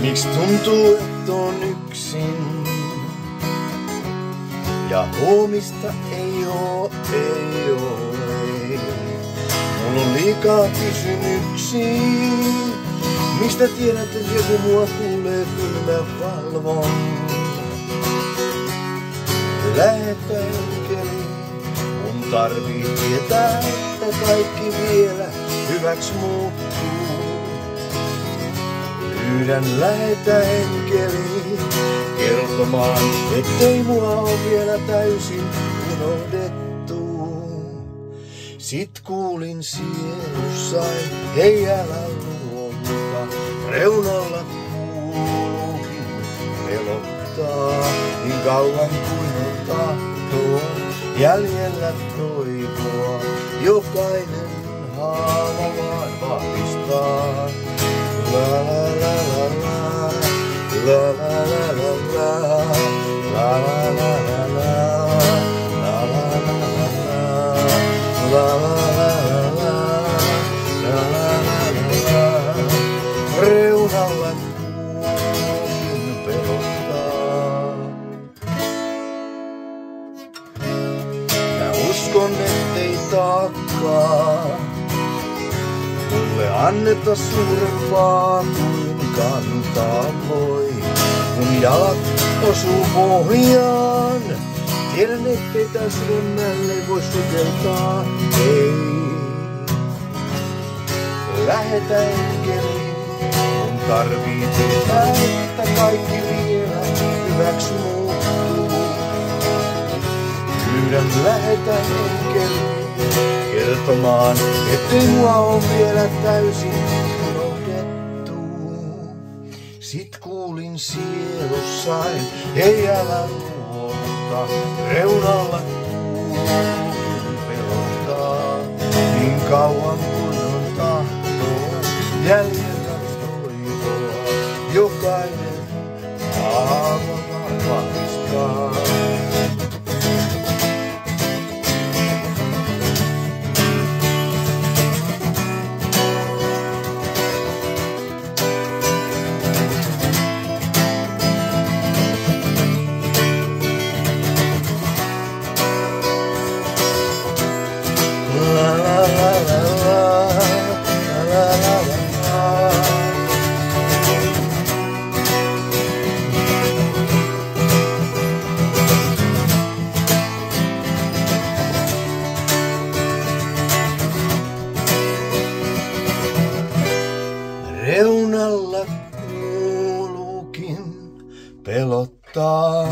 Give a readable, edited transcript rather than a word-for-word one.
Miks tuntuu, että on yksin? Ja huomista ei oo. Mulla on liikaa kysymyksiä. Mistä tiedät, että joku mua kuulee, kun mä valvon? Lähetä enkeli, mun tarvii tietää, että kaikki vielä hyväks muuttuu. Pyydän lähetä enkeli kertomaan, ettei mua oo vielä täysin unohdettu. Sit kuulin sielussain, hei älä luovuta, reunalla kuuluukin pelottaa. Niin kauan kuin on tahtoa, jäljellä toivoa, jokainen haava vaan vahvistaa. La la la la la, la la la la la, la la la la la, la la la la la, la la la la, reunalla kuulin pelottaa. Mä uskon, ettei taakkaa mulle anneta suurempaa kuin kantaa voi. Kun jalat osuu pohjaan, tiedän ettei täs rennälle voi sukeltaa. Ei, lähetä enkeli, mun tarvii tietää, että kaikki vielä hyväks muuttuu. Pyydän lähetä enkeli kertomaan, ettei mua oo vielä täysin unohdettu. Sit kuulin sielussain, ei älä luota, reunalla kuulin pelottaa. Niin kauan kuin on tahtoa, jäljellä toivoa, jokainen haava vahvistaa. Reunalla kuuluukin pelottaa.